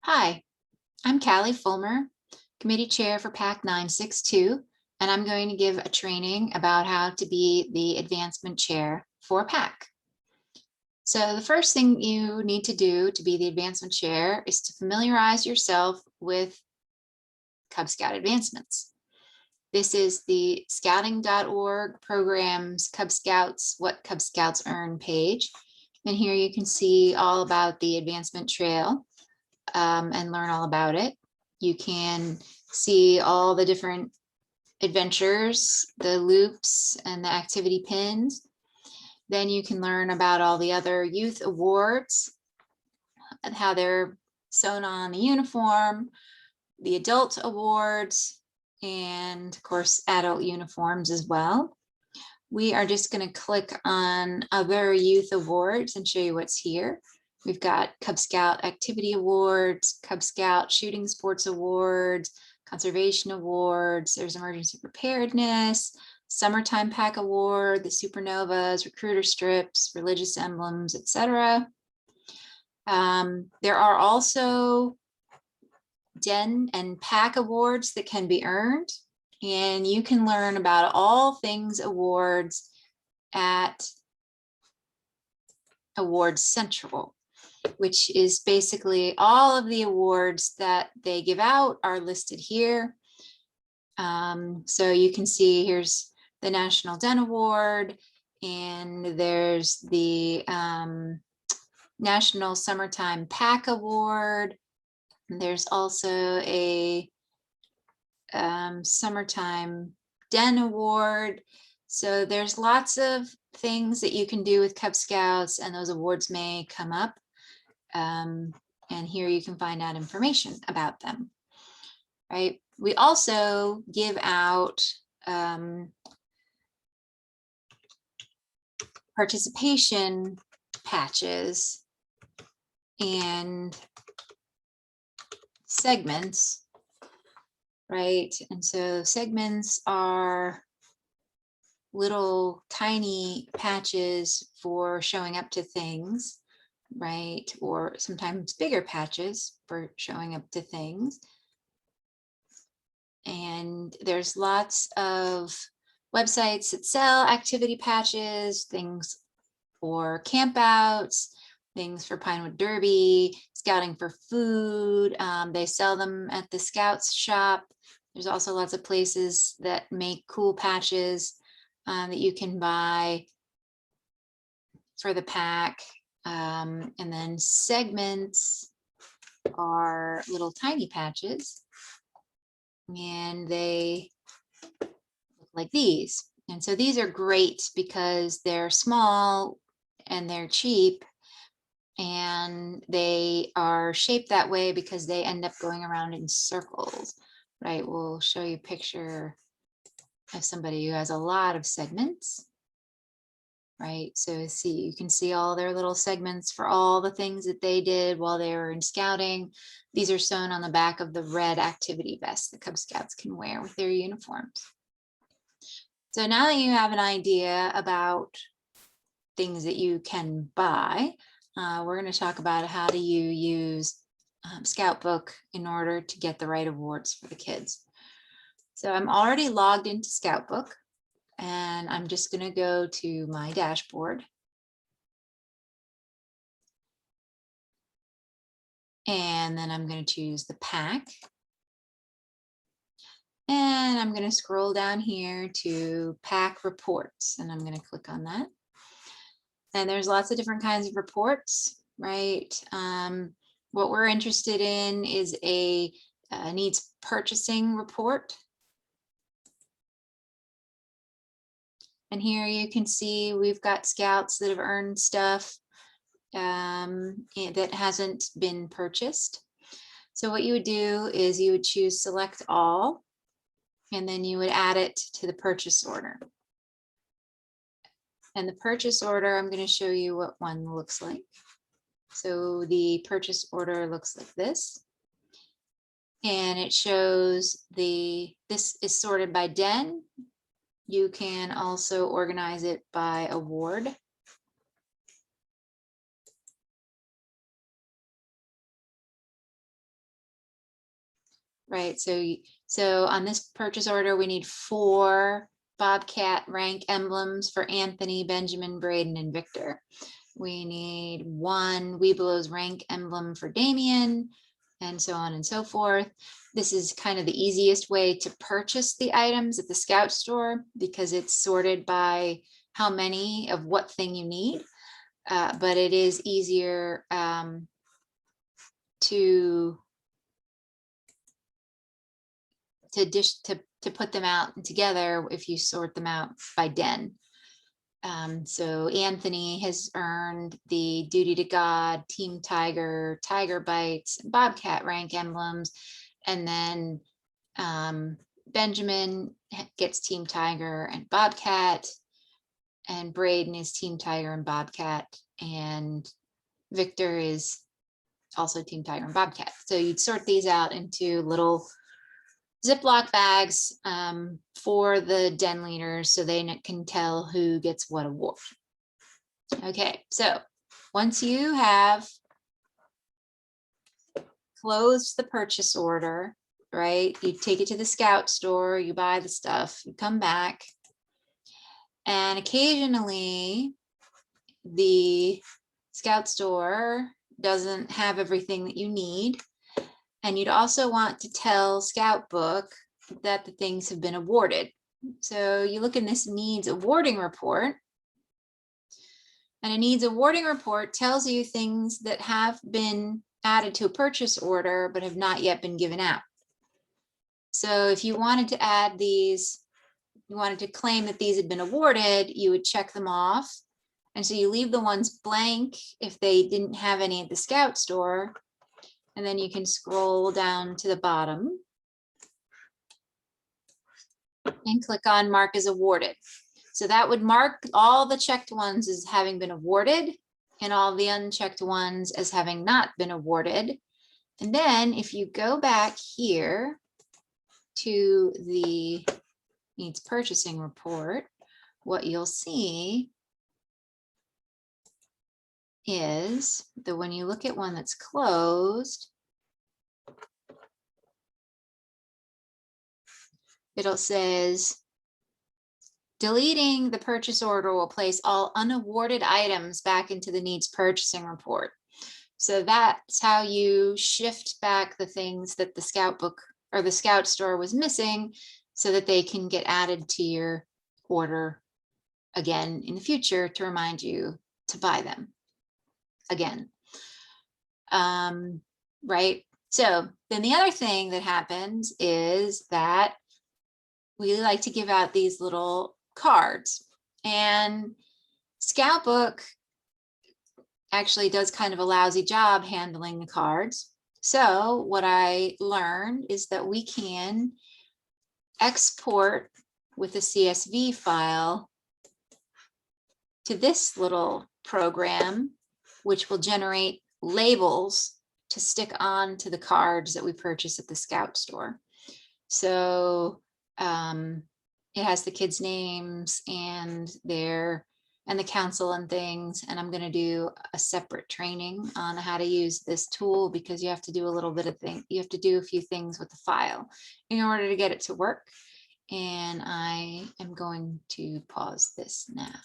Hi, I'm Callie Fulmer, Committee Chair for PAC 962, and I'm going to give a training about how to be the Advancement Chair for PAC. So the first thing you need to do to be the Advancement Chair is to familiarize yourself with Cub Scout advancements. This is the scouting.org program's Cub Scouts, What Cub Scouts Earn page. And here you can see all about the advancement trail and learn all about it. You can see all the different adventures, the loops and the activity pins. Then you can learn about all the other youth awards and how they're sewn on the uniform, the adult awards, and of course, adult uniforms as well. We are just going to click on other youth awards and show you what's here. We've got Cub Scout Activity Awards, Cub Scout Shooting Sports Awards, Conservation Awards, there's Emergency Preparedness, Summertime Pack Award, the Supernovas, Recruiter Strips, Religious Emblems, etc. There are also Den and Pack Awards that can be earned, and you can learn about all things awards at Awards Central, which is basically all of the awards that they give out are listed here. So you can see here's the National Den Award, and there's the National Summertime Pack Award. And there's also a Summertime Den Award. So there's lots of things that you can do with Cub Scouts, and those awards may come up. And here you can find out information about them, right? We also give out participation patches and segments, right? And so segments are little tiny patches for showing up to things, right? Or sometimes bigger patches for showing up to things. And there's lots of websites that sell activity patches, things for campouts, things for Pinewood Derby, scouting for food. They sell them at the Scouts shop. There's also lots of places that make cool patches that you can buy for the pack. And then segments are little tiny patches, and they look like these. And so these are great because they're small and they're cheap, and they are shaped that way because they end up going around in circles, right? We'll show you a picture of somebody who has a lot of segments, right? So see, you can see all their little segments for all the things that they did while they were in scouting. These are sewn on the back of the red activity vest the Cub Scouts can wear with their uniforms. So now that you have an idea about things that you can buy, we're going to talk about how do you use ScoutBook in order to get the right awards for the kids. So I'm already logged into ScoutBook, and I'm just going to go to my dashboard. And then I'm going to choose the pack. And I'm going to scroll down here to pack reports, and I'm going to click on that. And there's lots of different kinds of reports, right? What we're interested in is a needs purchasing report. And here you can see we've got scouts that have earned stuff that hasn't been purchased. So what you would do is you would choose select all, and then you would add it to the purchase order. And the purchase order, I'm going to show you what one looks like. So the purchase order looks like this. And it shows this is sorted by den. You can also organize it by award. right? So on this purchase order, we need 4 Bobcat rank emblems for Anthony, Benjamin, Braden, and Victor. We need 1 Weebelow's rank emblem for Damien, and so on and so forth. This is kind of the easiest way to purchase the items at the Scout store because it's sorted by how many of what thing you need. But it is easier to put them out together if you sort them out by den. So Anthony has earned the Duty to God, Team Tiger, Tiger Bites, Bobcat rank emblems, and then Benjamin gets Team Tiger and Bobcat, and Braden is Team Tiger and Bobcat, and Victor is also Team Tiger and Bobcat. So you'd sort these out into little Ziploc bags for the den leaders so they can tell who gets what award. Okay, so once you have closed the purchase order, right, you take it to the Scout store, you buy the stuff, you come back, and occasionally the Scout store doesn't have everything that you need. And you'd also want to tell ScoutBook that the things have been awarded. So you look in this needs awarding report, and a needs awarding report tells you things that have been added to a purchase order but have not yet been given out. So if you wanted to add these, you wanted to claim that these had been awarded, you would check them off. And so you leave the ones blank if they didn't have any at the Scout store. And then you can scroll down to the bottom and click on mark as awarded. So that would mark all the checked ones as having been awarded and all the unchecked ones as having not been awarded. And then if you go back here to the needs purchasing report, what you'll see is that when you look at one that's closed, it'll says deleting the purchase order will place all unawarded items back into the needs purchasing report. So that's how you shift back the things that the ScoutBook or the Scout store was missing so that they can get added to your order again in the future to remind you to buy them again. Right? So then the other thing that happens is that we like to give out these little cards, and ScoutBook actually does kind of a lousy job handling the cards. So what I learned is that we can export with a CSV file to this little program, which will generate labels to stick on to the cards that we purchase at the Scout store. So it has the kids' names and the council and things. And I'm going to do a separate training on how to use this tool because you have to do a little bit of things. You have to do a few things with the file in order to get it to work. And I am going to pause this now.